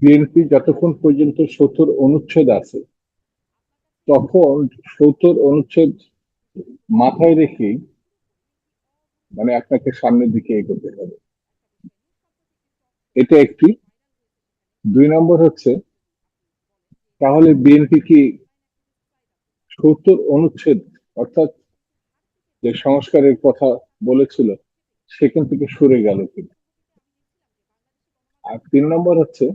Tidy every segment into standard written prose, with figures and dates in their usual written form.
BNP যতক্ষণ পর্যন্ত ৭০ অনুচ্ছেদ আছে, তখন ৭০ অনুচ্ছেদ মাথায় রেখেই আপনাকে সামনের দিকে এগোতে হবে। এটা একটি। ২ নম্বর হচ্ছে, তাহলে বিএনপি কি ৭০ অনুচ্ছেদ অর্থাৎ যে সংস্কারের কথা বলেছিল সেখান থেকে সরে গেল কিনা। আর ৩ নম্বর হচ্ছে,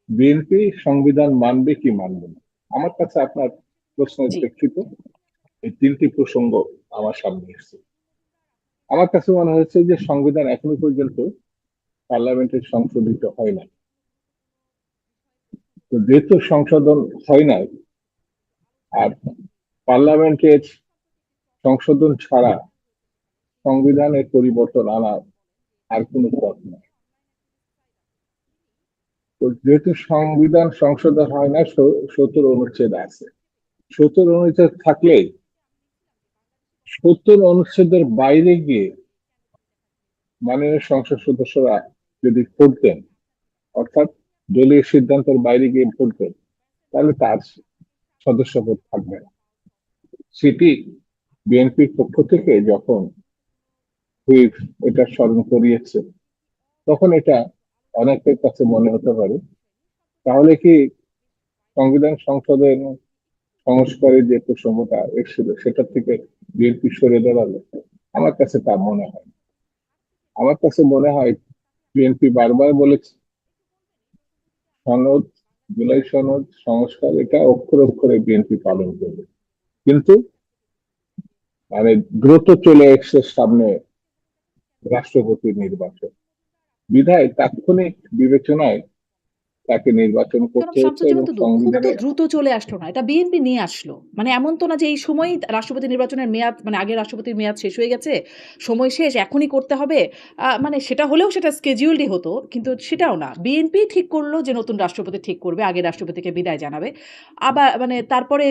বিএনপি সংবিধান মানবে কি মানবে না। আমার কাছে আপনার প্রশ্নের জি। প্রেক্ষিতে এই ৩টি প্রসঙ্গ আমার সামনে এসেছে। আমার কাছে মনে হয়েছে যে সংবিধান এখনো পর্যন্ত পার্লামেন্টের সংশোধিত হয় না। তো যেহেতু সংশোধন হয় নাই, আর পার্লামেন্টের সংশোধন ছাড়া সংবিধানের পরিবর্তন আনার আর কোনো পথ নেই। তো যেহেতু সংবিধান সংশোধন হয় না, ৭০ অনুচ্ছেদ আছে। ৭০ অনুচ্ছেদ থাকলে ৭০ অনুচ্ছেদের বাইরে গিয়ে মাননীয় সংসদ সদস্যরা যদি করতেন, অর্থাৎ দলীয় সিদ্ধান্তের বাইরে গিয়ে করতেন, তাহলে তার সদস্যপদ থাকবে না। সেটি বিএনপির পক্ষ থেকে যখন হুইপ এটা স্মরণ করিয়েছে, তখন এটা অনেকের কাছে মনে হতে পারে, তাহলে কি সংবিধান সংশোধন সংস্কারের যে প্রসঙ্গটা এসেছিল সেটা থেকে বিএনপি সরে দাঁড়ালো। আমার কাছে তা মনে হয়। আমার কাছে মনে হয় বিএনপি বারবার বলেছে সনদ, জুলাই সনদ সংস্কার, এটা অক্ষরে অক্ষরে বিএনপি পালন করবে, কিন্তু দ্রুত চলে এসছে সামনে রাষ্ট্রপতি নির্বাচন, বিধায় তাৎক্ষণিক বিবেচনায় তাকে নির্বাচন জনাব করতে হচ্ছে এবং শামসুজ্জামান দুদু, খুব তো সংবিধানে। দ্রুত চলে আসলো না। এটা বিএনপি নিয়ে আসলো। মানে এমন তো না যে এই সময়ই রাষ্ট্রপতি নির্বাচনের মেয়াদ, মানে আগের রাষ্ট্রপতির মেয়াদ শেষ হয়ে গেছে, সময় শেষ, এখনই করতে হবে। মানে সেটা হলেও সেটা scheduled-ই হতো। কিন্তু সেটাও না। বিএনপি ঠিক করলো যে নতুন রাষ্ট্রপতি ঠিক করবে, আগের রাষ্ট্রপতিকে বিদায় জানাবে। আবার মানে তারপরে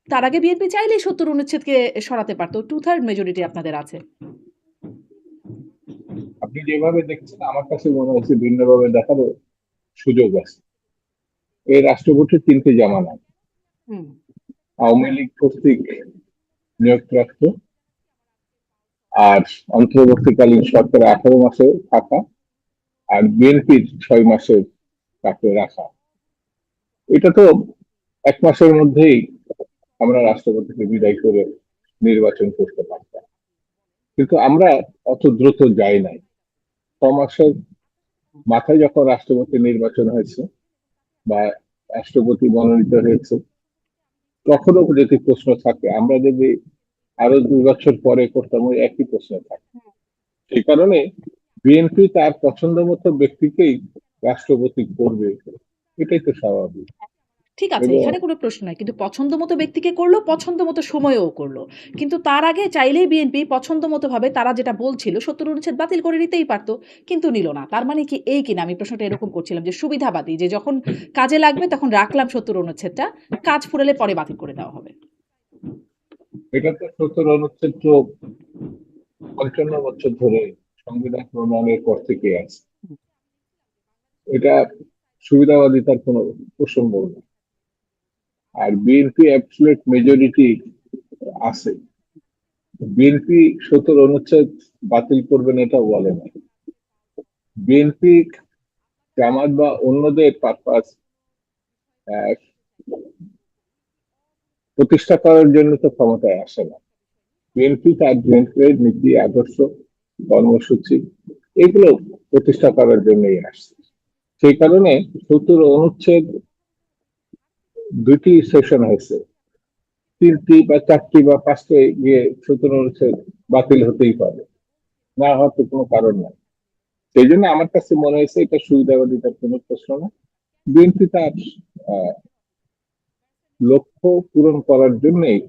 তার আগে বিএনপি চাইলেই ৭০ অনুচ্ছেদকে সরাতে পারত। 2/3 মেজরিটি আপনাদের আছে। আপনি যেভাবে দেখছেন, আমার কাছে মনে হচ্ছে ভিন্নভাবে দেখারও সুযোগ আছে। এই রাষ্ট্রপতির ৩টি জামানত, হুম। আওয়ামী লীগ কর্তৃক নিয়োগপ্রাপ্ত, আর অন্তর্বর্তীকালীন সরকার 18 মাসে থাকা, আর বিএনপির 6 মাসের তাকে রাখা। এটা তো 1 মাসের মধ্যেই আমরা রাষ্ট্রপতিকে বিদায় করে নির্বাচন করতে পারতাম, কিন্তু আমরা অত দ্রুত যাই নাই। 6 মাসের মাথায় যখন রাষ্ট্রপতি নির্বাচন হয়েছে বা রাষ্ট্রপতি মনোনীত হয়েছে, তখনও যদি প্রশ্ন থাকে, আমরা যদি আরো 2 বছর পরে করতাম, ওই একই প্রশ্ন থাকে। সেই কারণে বিএনপি তার পছন্দ মতো ব্যক্তিকেই রাষ্ট্রপতি করবে, এটাই তো স্বাভাবিক। ঠিক আছে, এবং এখানে কোনো প্রশ্ন নাই। কিন্তু পছন্দমতো ব্যক্তিকে করলো, পছন্দমতো সময়েও করলো। কিন্তু তার আগে চাইলেই বিএনপি পছন্দমতোভাবে তারা যেটা বলছিল ৭০ অনুচ্ছেদ বাতিল করে নিতেই পারত। কিন্তু নিল না। তার মানে কি এই কিনা? আমি প্রশ্নটা এরকম করছিলাম যে সুবিধাবাদী, যে যখন কাজে লাগবে তখন রাখলাম ৭০ অনুচ্ছেদটা, কাজ ফুরালে পরে বাতিল করে দেওয়া হবে। এটা তো ৭০ অনুচ্ছেদ তো 55 বছর ধরে সংবিধান প্রণয়নের পর থেকে আছে। এটা সুবিধাবাদিতার কোনো প্রসঙ্গ না। আর বিএনপি অ্যাবসলিউট মেজরিটি আছে। বিএনপি ৭০ অনুচ্ছেদ বাতিল করবেন এটাও বলে না। বিএনপি জামাত বা অন্যদের পারপাস প্রতিষ্ঠা করার জন্য তো ক্ষমতায় আসে না। বিএনপি তার বিএনপির নীতি, আদর্শ, কর্মসূচি এগুলো প্রতিষ্ঠা করার জন্যই আসছে। সেই কারণে ৭০ অনুচ্ছেদ 2টি সেশন হয়েছে, 3টি বা 4টি বা 5টে গিয়ে ৭০ অনুচ্ছেদ বাতিল হতেই পারে, না হওয়ার তো কোনো কারণ নাই। সেই জন্য আমার কাছে মনে হয়েছে এটা সুবিধাবাদিতার কোনো প্রশ্ন না। বিএনপি তার আহ, লক্ষ্য পূরণ করার জন্যই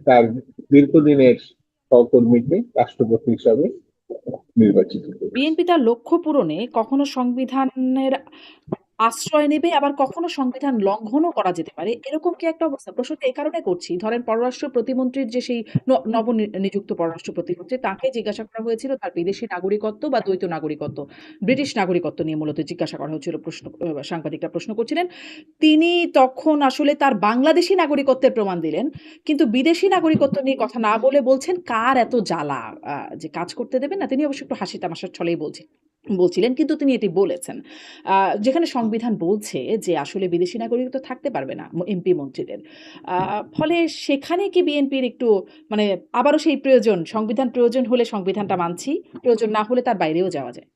তার দীর্ঘদিনের সহকর্মীকে রাষ্ট্রপতি হিসাবে নির্বাচিত করেছে। বিএনপি তার লক্ষ্য পূরণে কখনো সংবিধানের আশ্রয় নেবে, আবার কখনো সংবিধান লঙ্ঘনও করা যেতে পারে। এরকম কি একটা অবস্থা? প্রশ্নটা এই কারণে করছি। ধরেন পররাষ্ট্র প্রতিমন্ত্রীর যে সেই নিযুক্ত পররাষ্ট্র প্রতিমন্ত্রী, তাকে জিজ্ঞাসা করা হয়েছিল তার বিদেশী নাগরিকত্ব বা দ্বৈত নাগরিকত্ব, ব্রিটিশ নাগরিকত্ব নিয়ে মূলত জিজ্ঞাসা করা হয়েছিল। সাংবাদিকরা প্রশ্ন করছিলেন। তিনি তখন আসলে তার বাংলাদেশী নাগরিকত্বের প্রমাণ দিলেন। কিন্তু বিদেশী নাগরিকত্ব নিয়ে কথা না বলে বলছেন, "কার এত জ্বালা যে কাজ করতে দেবেন না?" তিনি অবশ্য একটু হাসি তামাশার ছলেই বলছিলেন, কিন্তু তিনি এটি বলেছেন। আ যেখানে সংবিধান বলছে যে আসলে বিদেশী নাগরিকত্ব থাকতে পারবে না এমপি মন্ত্রীদের। আ ফলে সেখানে কি বিএনপির একটু মানে আবারও সেই প্রয়োজন, সংবিধান প্রয়োজন হলে সংবিধানটা মানছি, প্রয়োজন না হলে তার বাইরেও যাওয়া যায়।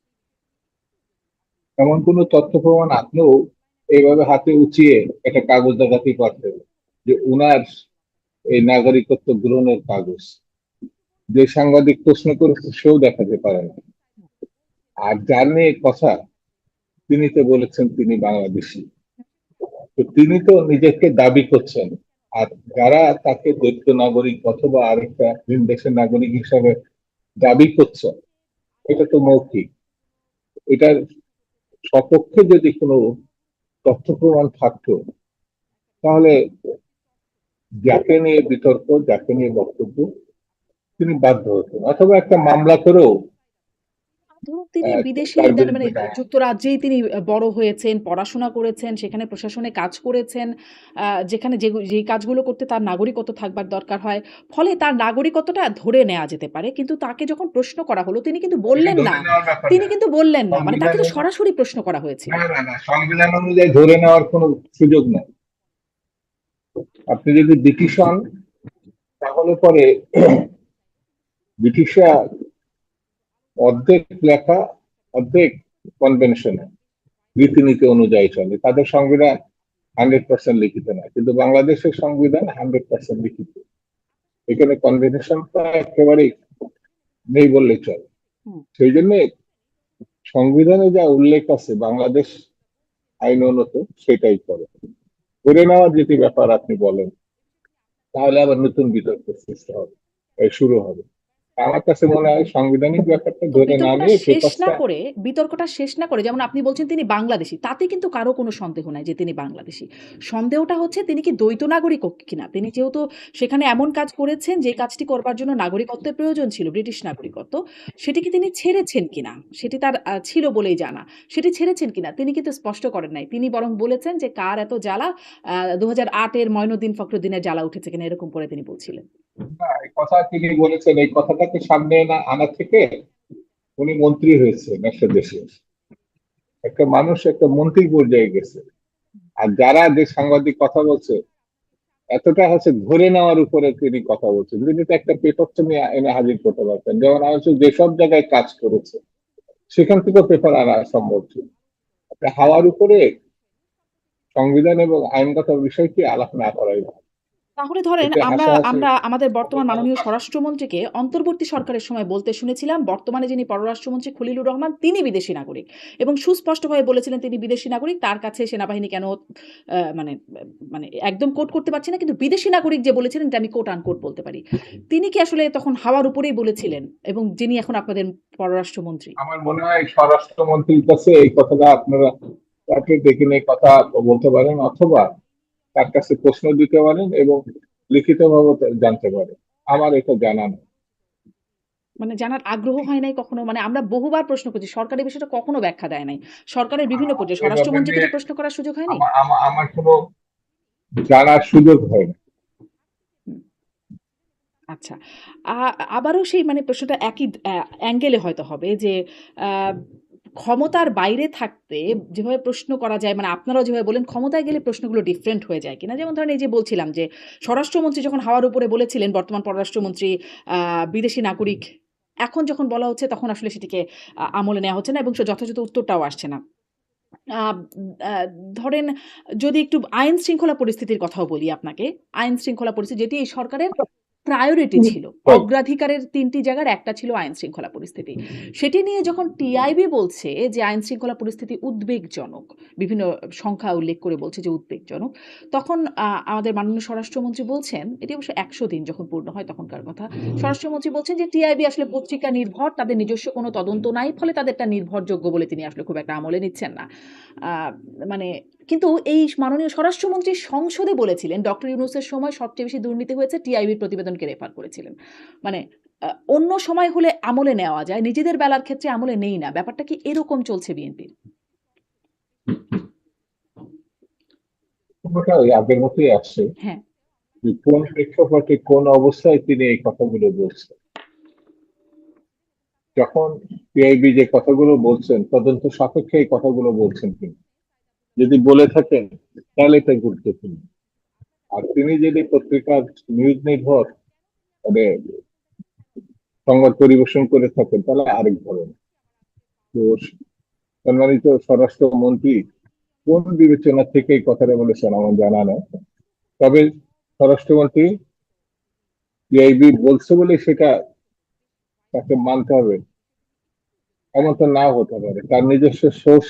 এমন কোনো তথ্য প্রমাণ আপনিও এইভাবে হাতে উঁচিয়ে একটা কাগজ দেখাতে পারতেন যে উনার এই নাগরিকত্ব গ্রহণের কাগজ? যে সাংবাদিক প্রশ্ন করেছে সেও দেখাতে পারে না। আর যার নিয়ে কথা, তিনি তো বলেছেন তিনি বাংলাদেশী। তো তিনি তো নিজেকে দাবি করছেন, আর যারা তাকে দ্বৈত নাগরিক অথবা আরেকটা ভিন দেশের নাগরিক হিসাবে দাবি করছে, এটা তো মৌখিক। এটার সপক্ষে যদি কোনো তথ্য প্রমাণ থাকতো, তাহলে যাকে নিয়ে বিতর্ক, যাকে নিয়ে বক্তব্য, তিনি বাধ্য হতেন, অথবা একটা মামলা করেও ধরুন তিনি বিদেশে তার মানে বিরুদ্ধে নেওয়া। যুক্তরাজ্যেই তিনি বড় হয়েছেন, পড়াশোনা করেছেন, সেখানে প্রশাসনে কাজ করেছেন। যেখানে যেই কাজগুলো করতে তার নাগরিকত্ব থাকবার দরকার হয়। ফলে তার নাগরিকত্বটা ধরে নেয়া যেতে পারে। কিন্তু তাকে যখন প্রশ্ন করা হলো তিনি কিন্তু এটা বললেন না। ধরে নেওয়ার ব্যাপার তিনি না। কিন্তু বললেন না। মানে তাকে তো সংবিধানে সরাসরি প্রশ্ন করা হয়েছিল। না, সংবিধান অনুযায়ী ধরে নেওয়ার কোনো সুযোগ নেই। আপনি যদি ব্রিটিশ হন, তাহলে পরে ব্রিটিশরা অর্ধেক লেখা, অর্ধেক কনভেনশনে রীতিনীতি অনুযায়ী চলে। তাদের সংবিধান 100% লিখিত না, কিন্তু বাংলাদেশের সংবিধান 100% লিখিত। এখানে কনভেনশনটা একেবারেই নেই বললে চলে। হুম। সেই জন্য সংবিধানে যা উল্লেখ আছে বাংলাদেশ আইন অনুত, সেটাই করে। করে নেওয়ার যদি ব্যাপার আপনি বলেন, তাহলে আবার নতুন বিতর্ক সৃষ্টি হবে, শুরু হবে। আমার কাছে মনে হয় সাংবিধানিক ব্যাপারটা তো ধরে না নিয়ে পেপারটা। বিতর্কটা শেষ না করে যেমন আপনি বলছেন তিনি বাংলাদেশী। তাতে কিন্তু কারো কোনো সন্দেহ নাই যে তিনি বাংলাদেশী। সন্দেহটা হচ্ছে তিনি কি দ্বৈত নাগরিক কিনা? তিনি যেহেতু সেখানে এমন কাজ করেছেন যে কাজটি করবার জন্য নাগরিকত্বের প্রয়োজন ছিল, ব্রিটিশ নাগরিকত্ব। সেটি কি তিনি ছেড়েছেন কিনা? সেটি তার ছিল বলেই জানা। সেটি ছেড়েছেন কিনা? তিনি কিন্তু স্পষ্ট করেন নাই। তিনি বরং বলেছেন যে কার এত জ্বালা ২০০৮ এর মঈনুদ্দিন ফখরুদ্দিনের জ্বালা উঠেছে কিনা এরকম করে তিনি বলছিলেন। না, এই কথা তিনি বলেছেন, এই কথাটাকে সামনে আনা থেকে উনি মন্ত্রী হয়েছেন একটা দেশে। একটা মানুষ একটা মন্ত্রী পর্যায়ে গেছে। আর যারা যে সাংবাদিক কথা বলছে, এতটা হচ্ছে ধরে নেওয়ার উপরে তিনি কথা বলছেন। তিনি তো একটা পেপার নিয়ে এনে হাজির করতে পারতেন, যেমন আমি যেসব জায়গায় কাজ করেছে সেখান থেকে পেপার আনা সম্ভব ছিল। আপনি হাওয়ার উপরে সংবিধান এবং আইনগত বিষয়টি আলাপ না করাই ভালো। তাহলে ধরেন এতে হাসাহাসি আমরা আমাদের হবে বর্তমান কারণ মাননীয় স্বরাষ্ট্রমন্ত্রীকে অন্তর্বর্তী সরকারের সময় বলতে শুনেছিলাম, বর্তমানে যিনি পররাষ্ট্রমন্ত্রী খলিলুর রহমান তিনি বিদেশী নাগরিক। এবং সুস্পষ্টভাবে বলেছিলেন তিনি বিদেশী নাগরিক। তার কাছে সেনাবাহিনী কেন মানে মানে একদম কোট করতে পারছি না, কিন্তু বিদেশী নাগরিক যে বলেছিলেন এটা আমি কোট আনকোট বলতে পারি। তিনি কি আসলে তখন হাওয়ার উপরেই বলেছিলেন এবং যিনি এখন আপনাদের পররাষ্ট্রমন্ত্রী? আমার মনে হয় স্বরাষ্ট্রমন্ত্রীর কাছে এই কথাটা আপনারা তাকে ডেকে নিয়ে কথা বলতে পারেন, অথবা তার কাছে প্রশ্ন দিতে পারেন এবং লিখিতভাবে জানতে পারেন। আমার এটা জানা নেই। মানে জানার আগ্রহ হয় নাই কখনো? মানে আমরা বহুবার প্রশ্ন করছি। সরকার এই বিষয়টা কখনো ব্যাখ্যা দেয় নাই। সরকারের বিভিন্ন পর্যায়ে এই ব্যাপার স্বরাষ্ট্রমন্ত্রীকে নিয়ে তো প্রশ্ন করার সুযোগ হয়নি? আমার কোনো জানার সুযোগ হয় না। হুম। আচ্ছা। আ আবারও সেই মানে প্রশ্নটা একই অ্যাঙ্গেলে হয়তো হবে যে আ ক্ষমতার বাইরে থাকতে যেভাবে প্রশ্ন করা যায় মানে আপনারাও যেভাবে বললেন ক্ষমতায় গেলে প্রশ্নগুলো ডিফারেন্ট হয়ে যায় কিনা? যেমন ধরেন এই যে বলছিলাম যে স্বরাষ্ট্রমন্ত্রী যখন হাওয়ার উপরে বলেছিলেন বর্তমান পররাষ্ট্রমন্ত্রী আ বিদেশী নাগরিক। এখন যখন বলা হচ্ছে তখন আসলে সেটিকে আমলে নেওয়া হচ্ছে না এবং যথাযথ উত্তরটাও আসছে না। আ আ ধরেন যদি একটু আইন শৃঙ্খলা পরিস্থিতির কথাও বলি আপনাকে। আইন শৃঙ্খলা পরিস্থিতি যেটি এই সরকারের প্রায়োরিটি ছিল। right. অগ্রাধিকারের ৩ টি জায়গার একটা ছিল আইন শৃঙ্খলা পরিস্থিতি। সেটি নিয়ে যখন টিআইবি বলছে যে আইন শৃঙ্খলা পরিস্থিতি উদ্বেগজনক, বিভিন্ন সংখ্যা উল্লেখ করে বলছে যে উদ্বেগজনক, তখন আমাদের মাননীয় স্বরাষ্ট্রমন্ত্রী বলছেন, এটি অবশ্য ১০০ দিন যখন পূর্ণ হয় তখনকার কথা। স্বরাষ্ট্রমন্ত্রী বলছেন যে টিআইবি আসলে পত্রিকা নির্ভর, তাদের নিজস্ব কোনো তদন্ত নাই, ফলে তাদেরটা নির্ভরযোগ্য বলে তিনি আসলে খুব একটা আমলে নিচ্ছেন না। আ মানে কিন্তু এই মাননীয় স্বরাষ্ট্রমন্ত্রী সংসদে বলেছিলেন ডক্টর ইউনূসের সময় সবচেয়ে বেশি দুর্নীতি হয়েছে, টিআইবির প্রতিবেদনকে রেফার করেছিলেন। মানে অন্য সময় হলে আমলে নেওয়া যায়, নিজেদের বেলার ক্ষেত্রে আমলে নেই না। ব্যাপারটা কি এরকম চলছে বিএনপির? ওটা ওই আগের মতোই আসছে, হ্যাঁ, যে কোন প্রেক্ষাপটে কোন অবস্থায় তিনি এই কথাগুলো বলছেন। যখন পিআইবি যে কথাগুলো বলছেন তদন্ত সাপেক্ষে এই কথাগুলো বলছেন তিনি, যদি বলে থাকেন তাহলে এটা গুরুত্বপূর্ণ। আর তিনি যদি পত্রিকার নিউজ নির্ভর মানে সংবাদ পরিবেশন করে থাকেন তাহলে আরেক ধরনের। তো সম্মানিত স্বরাষ্ট্রমন্ত্রী কোন বিবেচনা থেকে এই কথাটা বলেছেন আমার জানা নেই, তবে স্বরাষ্ট্রমন্ত্রী পিআইবি বলছে বলে সেটা তাকে মানতে হবে এমন তো নাও হতে পারে। তার নিজস্ব সোর্স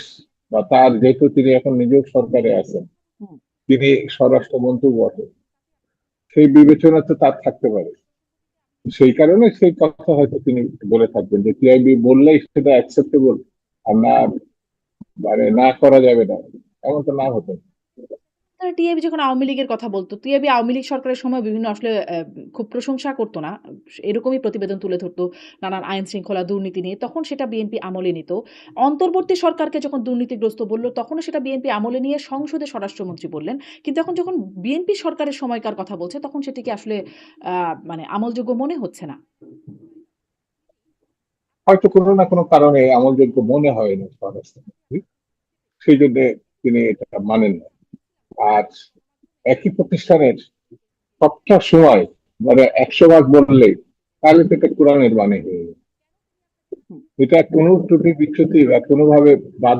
বা তার, যেহেতু তিনি এখন নিজেও সরকারে আছেন, হুম। তিনি স্বরাষ্ট্রমন্ত্রী বটে, সেই বিবেচনা তো তার থাকতে পারে। সেই কারণে সেই কথা হয়তো তিনি বলে থাকবেন যে পিআইবি বললেই সেটা অ্যাকসেপ্টেবল, আর না মানে না করা যাবে না, এমন তো না হতো। তারা টিআইবি যখন আওয়ামী লীগের কথা বলতো, টিআইবি আওয়ামী লীগ সরকারের সময় বিভিন্ন আসলে খুব প্রশংসা করত না। এরকমই প্রতিবেদন তুলে ধরতো নানান আইন শৃঙ্খলা, দুর্নীতি নিয়ে। তখন সেটা বিএনপি আমলে নিত। অন্তর্বর্তী সরকারকে যখন দুর্নীতিগ্রস্ত বলল, তখনও সেটা বিএনপি আমলে নিয়ে সংসদে স্বরাষ্ট্রমন্ত্রী বললেন। কিন্তু এখন যখন বিএনপি সরকারের সময়কার কথা বলছে, তখন সেটিকে আসলে মানে আমলযোগ্য মনে হচ্ছে না। হয়তো কোনো না কোনো কারণে আমলযোগ্য মনে হয়নি স্বরাষ্ট্রমন্ত্রী, সেই জন্য তিনি এটা মানেন না। আর একই প্রতিষ্ঠানের সবটা সময় মানে ১০০ ভাগ বললেই তাহলে তো এটা কোরআনের বাণী হয়ে যাবে। হুম, এটা কোনো ত্রুটি বিচ্যুতি বা কোনোভাবে বাদ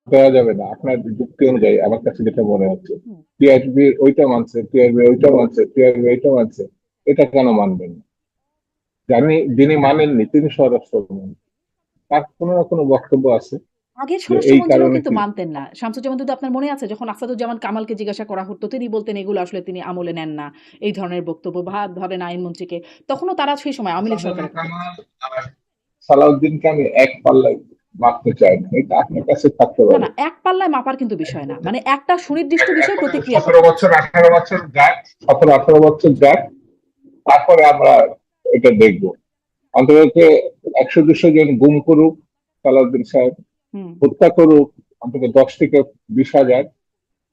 দেওয়া যাবে না। আপনার যুক্তি অনুযায়ী আমার কাছে যেটা মনে হচ্ছে, হুম। টিআরবি ওইটা মানছে, টিআরবি ওইটা মানছে, টিআরবি ওইটা মানছে, এটা কেন মানবেন না? যিনি মানেননি তিনি স্বরাষ্ট্রমন্ত্রী, তার কোনো না কোনো বক্তব্য আছে আগের যে এই স্বরাষ্ট্রমন্ত্রীও কারণে কিন্তু কি। মানতেন না। শামসুজ্জামান যদি আপনার মনে আছে, যখন আসাদুজ্জামান কামালকে জিজ্ঞাসা করা হতো, তিনি বলতেন এগুলো আসলে তিনি আমলে নেন না। এই ধরনের বক্তব্য, বা ধরেন আইনমন্ত্রীকে, তখনও তারা সেই সময় আওয়ামী লীগ আসাদুল সরকারের কথা বলছে। কামাল আর সালাউদ্দিনকে আমি এক পাল্লায় মাপতে চাই না, এটা আপনার কাছে থাকতে না, পারে। না, এক পাল্লায় মাপার কিন্তু বিষয় না। মানে একটা সুনির্দিষ্ট বিষয়ে এখন প্রতিক্রিয়ার কথা ১৭ বছর বলছি। ১৮ বছর যাক, ১৭ ১৮ বছর যাক, তারপরে আমরা এটা দেখবো। অন্তত ১০০ ২০০ জন গুম করুক সালাউদ্দিন সাহেব, হুম, হত্যা করুক অন্তত ১০ থেকে ২০ হাজার,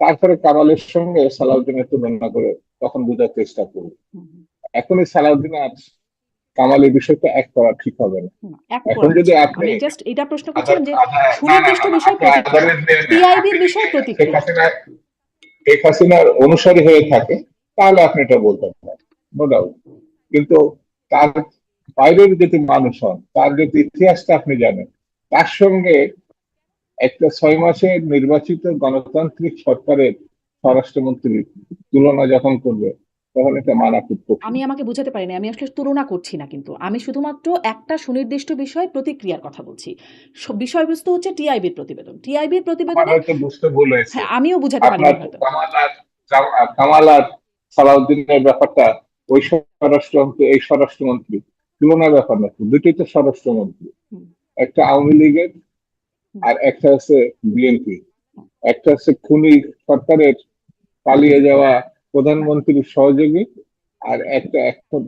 তারপরে কামালের সঙ্গে সালাউদ্দিনের তুলনা করে তখন বোঝার চেষ্টা করুক। হুম, হুম, এখনই সালাউদ্দিন আর কামালের বিষয়টা এক করা ঠিক হবে না। হুম, এক এখন করা যদি হচ্ছে না। আপনি আমি জাস্ট এটা প্রশ্ন আদার করছিলাম যে আদার না না সুনির্দিষ্ট না না, বিষয়ে আপনি প্রতিক্রিয়া। আদারের নেন না, টিআইবির আপনি যদি বিষয়ে শেখ প্রতিক্রিয়া। হাসিনা শেখ হাসিনার অনুসারী হয়ে থাকে তাহলে আপনি এটা বলতে পারেন, নো ডাউট। কিন্তু তার বাইরের যদি মানুষ হন, তার যদি ইতিহাসটা আপনি জানেন, তার সঙ্গে একটা ৬ মাসের নির্বাচিত গণতান্ত্রিক সরকারের স্বরাষ্ট্রমন্ত্রীর তুলনা যখন করবে, তখন এটা মানা খুব কঠিন। আমি আমাকে বুঝাতে পারিনি। আমি আসলে তুলনা করছি না কিন্তু। আমি শুধুমাত্র একটা সুনির্দিষ্ট বিষয়ে প্রতিক্রিয়ার কথা বলছি। বিষয়বস্তু হচ্ছে টিআইবির প্রতিবেদন। টিআইবির আমার প্রতিবেদনে, হয়তো বুঝতে ভুল হয়েছে। হ্যাঁ, আমিও বুঝাতে পারিনি আপনার হয়তো। কামাল আর সালাউদ্দিনের ব্যাপারটা ওই স্বরাষ্ট্রমন্ত্রী এই স্বরাষ্ট্রমন্ত্রী তুলনার ব্যাপার না, দুটোই তো স্বরাষ্ট্রমন্ত্রী। হুম, একটা আওয়ামী লীগের হুম, আর একটা হচ্ছে বিএনপি। হুম, একটা হচ্ছে খুনি সরকারের পালিয়ে যাওয়া প্রধানমন্ত্রীর সহযোগী, আর একটা এখন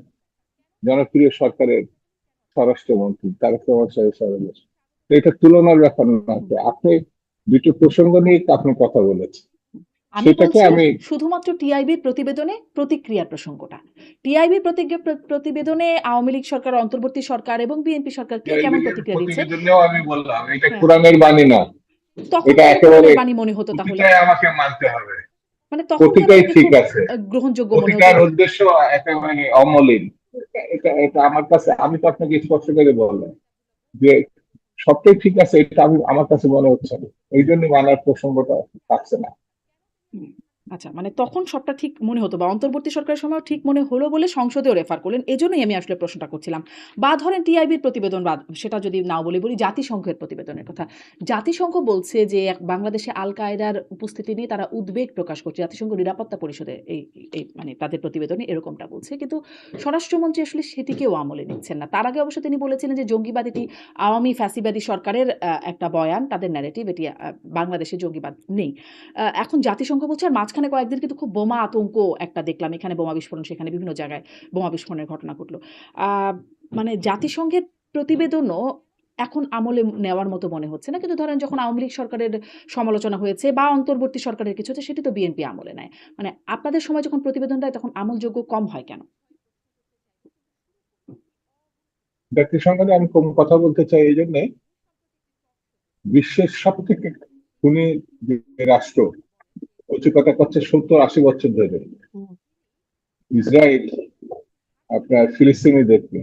জনপ্রিয় সরকারের স্বরাষ্ট্রমন্ত্রী তারেক রহমান সাহেব স্বরাষ্ট্র। তো এটা তুলনার ব্যাপার না, হুম, আপনি দুটো প্রসঙ্গ নিয়ে আপনি কথা বলেছেন, হুম। আমি সেটাকে বলছি আমি শুধুমাত্র টিআইবির প্রতিবেদনে প্রতিক্রিয়ার প্রসঙ্গটা। টিআইবির প্রতিবেদনে আওয়ামী লীগ সরকার, অন্তর্বর্তী সরকার এবং বিএনপি সরকার কে কেমন জয়দিনের প্রতিক্রিয়া দিচ্ছে? প্রতিবেদনেও আমি বললাম এটা হ্যাঁ, কোরআনের বাণী না, তখন এটা কেন একেবারে কোরআনের বাণী মনে হতো তাহলে? প্রতিটাই আমাকে মানতে হবে, মানে তখন কেন প্রতিটাই এটি ঠিক খুব আছে, গ্রহণযোগ্য মনে হতো? প্রতিটার উদ্দেশ্য একেবারে অমলিন। এটা আমার কাছে, আমি তো আপনাকে স্পষ্ট করে বললাম যে সবটাই ঠিক আছে, এটা আমি আমার কাছে মনে হচ্ছে না, এই জন্য মানার প্রসঙ্গটা থাকছে না। হুম। আচ্ছা, মানে তখন সবটা ঠিক মনে হতো বা অন্তর্বর্তী সরকারের সময়ও ঠিক মনে হলো বলে সংসদেও রেফার করলেন। এজন্যই আমি আসলে প্রশ্নটা করছিলাম। বা ধরেন টিআইবির প্রতিবেদন বা সেটা যদি নাও বলি জাতিসংঘের প্রতিবেদনের কথা। জাতিসংঘ বলছে যে বাংলাদেশে আল কায়েদার উপস্থিতি নিয়ে তারা উদ্বেগ প্রকাশ করছে। জাতিসংঘ নিরাপত্তা পরিষদে এই মানে তাদের প্রতিবেদনে এরকমটা বলছে। কিন্তু স্বরাষ্ট্রমন্ত্রী আসলে সেটিকেও আমলে নিচ্ছেন না। তার আগে অবশ্য তিনি বলেছিলেন যে জঙ্গিবাদ এটি আওয়ামী ফ্যাসিবাদী সরকারের একটা বয়ান, তাদের ন্যারেটিভ এটি বাংলাদেশে জঙ্গিবাদ নেই। এখন জাতিসংঘ বলছে আর মাঝখানে কয়েকদিন কিন্তু খুব বোমা আতঙ্ক একটা দেখলাম। এখানে বোমা বিস্ফোরণ, সেখানে বিভিন্ন জায়গায় বোমা বিস্ফোরণের ঘটনা ঘটলো। আ মানে জাতিসংঘের প্রতিবেদনও এখন আমলে নেওয়ার মতো মনে হচ্ছে না। কিন্তু ধরেন যখন আওয়ামী লীগ সরকারের সমালোচনা হয়েছে বা অন্তর্বর্তী সরকারের কিছু হচ্ছে সেটি তো বিএনপি আমলে নেয়। মানে আপনাদের সময় যখন প্রতিবেদন দেয় তখন আমলযোগ্য কম হয় কেন? জাতিসংঘ নিয়ে আমি কম কথা বলতে চাই এই জন্যে, বিশ্বের সব থেকে খুনি যে রাষ্ট্র উঁচু কথা করছে 70-80 বছর ধরে, হুম। ইসরায়েল আপনার ফিলিস্তিনিদেরকে,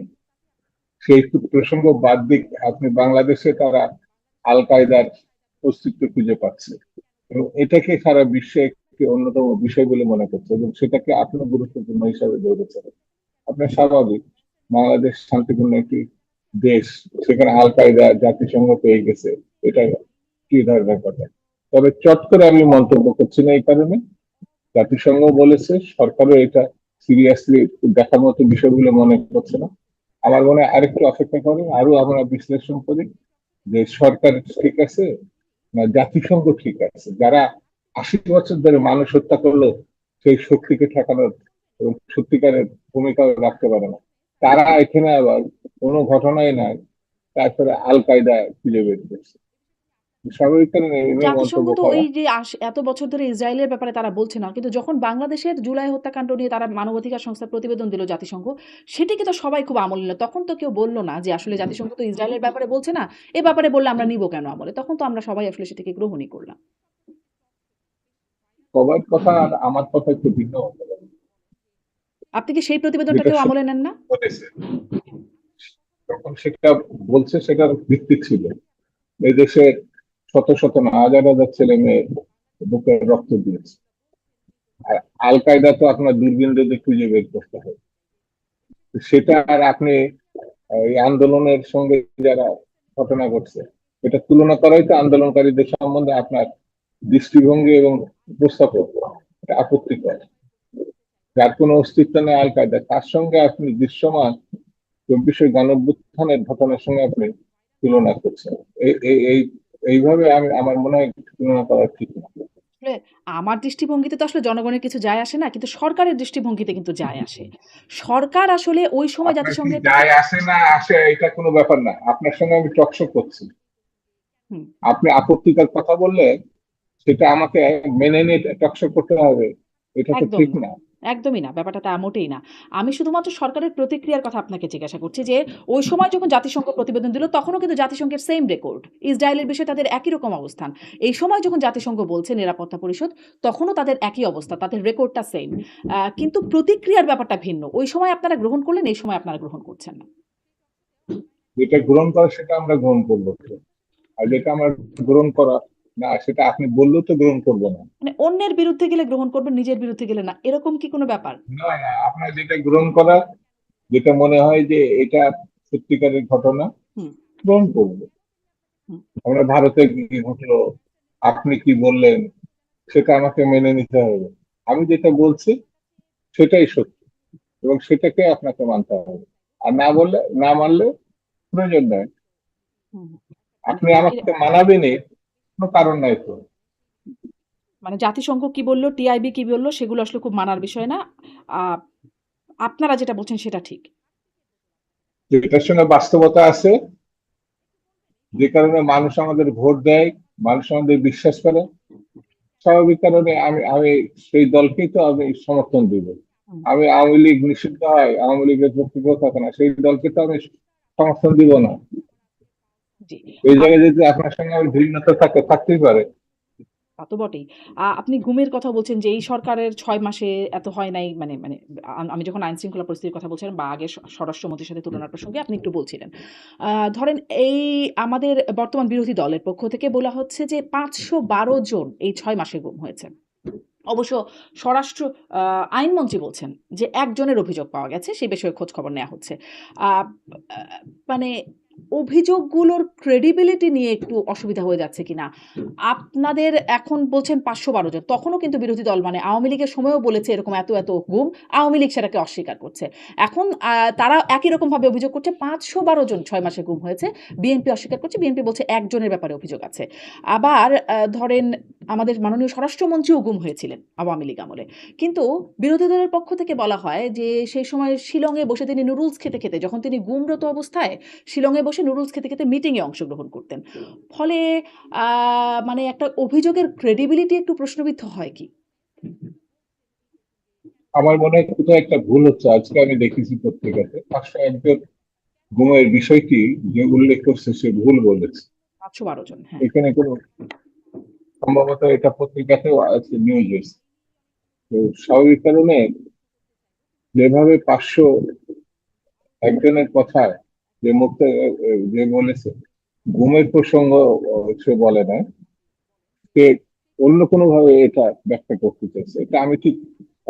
সেই প্রসঙ্গ বাদ দিক আপনি বাংলাদেশে তারা আল কায়দার অস্তিত্ব খুঁজে পাচ্ছে এবং এটাকে সারা বিশ্বে একটি অন্যতম বিষয় বলে মনে করছে এবং সেটাকে আপনি গুরুত্বপূর্ণ হিসাবে ধরেছেন। আপনার স্বাভাবিক, বাংলাদেশ শান্তিপূর্ণ একটি দেশ, সেখানে আল কায়দা জাতিসংঘ পেয়ে গেছে, এটা কি ধরনের কথা। তবে চট করে আমি মন্তব্য করছি না এই কারণে, জাতিসংঘ বলেছে, সরকারও এটা সিরিয়াসলি দেখার মতো বিষয়গুলো মনে করছে না। আমার মনে হয় আরেকটু অপেক্ষা করে আরো আমরা বিশ্লেষণ করি যে সরকার ঠিক আছে না জাতিসংঘ ঠিক আছে, যারা 80 বছর ধরে মানুষ হত্যা করলো সেই শক্তিকে ঠেকানোর এবং সত্যিকারের ভূমিকা রাখতে পারে না, তারা এখানে আবার কোনো ঘটনাই নাই, তারপরে আল কায়দা খুঁজে বের করছে। স্বাভাবিক কারণে এই নিয়ে জাতিসংঘ মন্তব্য তো করা। এই যে এত বছর ধরে ইসরায়েলের ব্যাপারে তারা বলছে না। কিন্তু যখন বাংলাদেশের জুলাই হত্যাকাণ্ড নিয়ে তারা মানবাধিকার সংস্থার প্রতিবেদন দিল জাতিসংঘ, সেটিকে তো সবাই খুব আমলে নিল। তখন তো কেউ বলল না যে আসলে জাতিসংঘ তো ইসরায়েলের ব্যাপারে বলছে না। এ ব্যাপারে বললে আমরা নিব কেন আমলে? তখন তো আমরা সবাই আসলে সেটাকে গ্রহণই করলাম। সবার কথা আর আমার কথা একটু ভিন্ন হতে পারে। আপনি কি সেই যেটা প্রতিবেদনটাকেও আমলে নেন না? বলেছে তখন সেটা বলছে, সেটার ভিত্তি ছিল এই দেশের শত শত না হাজার হাজার ছেলে মেয়ে বুকের রক্ত দিয়েছে। আর আল কায়দা তো আপনার দূরবীন দিয়ে খুঁজে বের করতে হয়। তো সেটা আর আপনি এই আন্দোলনের সঙ্গে যারা ঘটনা ঘটছে এটা তুলনা করাই তো আন্দোলনকারীদের সম্বন্ধে আপনার দৃষ্টিভঙ্গি এবং উপস্থাপক এটা আপত্তিকর। যার কোনো অস্তিত্ব নেই আল কায়দা, তার সঙ্গে আপনি দৃশ্যমান 24 গণঅভ্যুত্থানের ঘটনার সঙ্গে আপনি তুলনা করছেন। এইভাবে আমি আমার মনে হয় তুলনা করা ঠিক না। আসলে আমার দৃষ্টিভঙ্গিতে তো আসলে জনগণের কিছু যায় আসে না। কিন্তু সরকারের দৃষ্টিভঙ্গিতে কিন্তু যায় আসে। সরকার আসলে ওই সময় আপনার কি জাতিসংঘের কাছে যায় আসে না আসে এটা কোনো ব্যাপার না, আপনার সঙ্গে আমি টকশো করছি, হুম, আপনি আপত্তিকর কথা বললে সেটা আমাকে মেনে নিয়ে টকশো করতে হবে, এটা তো একদম ঠিক না। না। একদমই না। ব্যাপারটা তা মোটেই না। আমি শুধুমাত্র সরকারের প্রতিক্রিয়ার কথা আপনাকে জিজ্ঞাসা করছি যে, ওই সময় যখন জাতিসংঘ প্রতিবেদন দিল, তখনও কিন্তু জাতিসংঘের সেইম রেকর্ড। ইসরায়েলের বিষয়ে তাদের একই রকম অবস্থান। এই সময় যখন জাতিসংঘ বলছে নিরাপত্তা পরিষদ, তখনও তাদের একই অবস্থা। তাদের রেকর্ডটা সেইম। কিন্তু প্রতিক্রিয়ার ব্যাপারটা ভিন্ন। ওই সময় আপনারা গ্রহণ করলেন, এই সময় আপনারা গ্রহণ করছেন না। যেটা গ্রহণ করা সেটা আমরা গ্রহণ করবো, আর যেটা আমরা গ্রহণ করা না সেটা আপনি বললেও তো গ্রহণ করবো না। মানে অন্যের বিরুদ্ধে গেলে গ্রহণ করবেন, নিজের বিরুদ্ধে গেলে না। এরকম কি কোনো ব্যাপার? না না, আপনার যেটা গ্রহণ করা, যেটা মনে হয় যে এটা সত্যিকারের ঘটনা, হুম, গ্রহণ করবো। হুম। আমরা ভারতে কি ঘটলো, আপনি কি বললেন, সেটা আমাকে মেনে নিতে হবে। আমি যেটা বলছি সেটাই সত্য এবং সেটাকে আপনাকে মানতে হবে। আর না বললে, না মানলে প্রয়োজন নাই। হুম। মানে আপনি এ আমাকে মানাবেনই, কোনো কারণ নাই তো। মানে জাতিসংঘ কি বলল, টিআইবি কি বলল সেগুলো আসলে খুব মানার বিষয় না। আ আপনারা যেটা বলছেন সেটা ঠিক। যেটার সঙ্গে বাস্তবতা আছে, যে কারণে মানুষ আমাদের ভোট দেয়, মানুষ আমাদের বিশ্বাস করে, স্বাভাবিক কারণে আমি আমি সেই দলকেই তো আমি সমর্থন দিব। হুম, আমি আওয়ামী লীগ নিষিদ্ধ হয়, আওয়ামী লীগের পক্ষে কেউ থাকে না, সেই দলকে তো আমি সমর্থন দিব না। জি। এই আপ জায়গায় যদি আপনার সঙ্গে আমার ভিন্নতা থাকে, থাকতেই পারে। তা তো বটেই। আপনি ঘুমের কথা বলছেন যে এই সরকারের ৬ মাসে এত হয় নাই মানে মানে আমি যখন আইন শৃঙ্খলা পরিস্থিতির কথা বলছিলাম বা আগে স্বরাষ্ট্রমন্ত্রীর সাথে তুলনার প্রসঙ্গে আপনি একটু বলছিলেন। ধরেন এই আমাদের বর্তমান বিরোধী দলের পক্ষ থেকে বলা হচ্ছে যে ৫১২ জন এই ৬ মাসে গুম হয়েছে। অবশ্য স্বরাষ্ট্র আইনমন্ত্রী বলছেন যে একজনের অভিযোগ পাওয়া গেছে, সেই বিষয়ে খোঁজ খবর নেওয়া হচ্ছে। আহ, আহ, মানে অভিযোগগুলোর ক্রেডিবিলিটি নিয়ে একটু অসুবিধা হয়ে যাচ্ছে কিনা। আপনাদের এখন বলছেন 512 জন, তখনও কিন্তু বিরোধী দল মানে আওয়ামী লীগের সময়ও বলেছে এরকম এত এত গুম, আওয়ামী লীগ সেটাকে অস্বীকার করছে। এখন তারা একই রকম ভাবে অভিযোগ করছে 512 জন 6 মাসে গুম হয়েছে, বিএনপি অস্বীকার করছে, বিএনপি বলছে একজনের ব্যাপারে অভিযোগ আছে। আবার ধরেন আমাদের মাননীয় স্বরাষ্ট্রমন্ত্রীও গুম হয়েছিলেন আওয়ামী লীগ আমলে, কিন্তু বিরোধী দলের পক্ষ থেকে বলা হয় যে সেই সময় শিলংয়ে বসে তিনি নুডলস খেতে খেতে, যখন তিনি গুমরত অবস্থায় শিলংয়ে বসে নুডলস খেতে খেতে মিটিংয়ে অংশগ্রহণ করতেন। ফলে মানে একটা অভিযোগের ক্রেডিবিলিটি একটু প্রশ্নবিদ্ধ হয় কি। আমার মনে হয় কোথাও একটা ভুল হচ্ছে। আজকে আমি দেখেছি পত্রিকাতে 501 গুমের বিষয়টি যে উল্লেখ করছে সে ভুল বলেছে। 512 জন, হ্যাঁ। এখানে কোনো সম্ভবত এটা পত্রিকাতেও আছে, নিউজ এসেছে। তো স্বাভাবিক কারণে যেভাবে 501 কথায় যে মুক্ত যে বলেছে গুমের প্রসঙ্গ সে বলে না, সে অন্য কোনো ভাবে এটা ব্যাখ্যা করতে চাইছে। এটা আমি ঠিক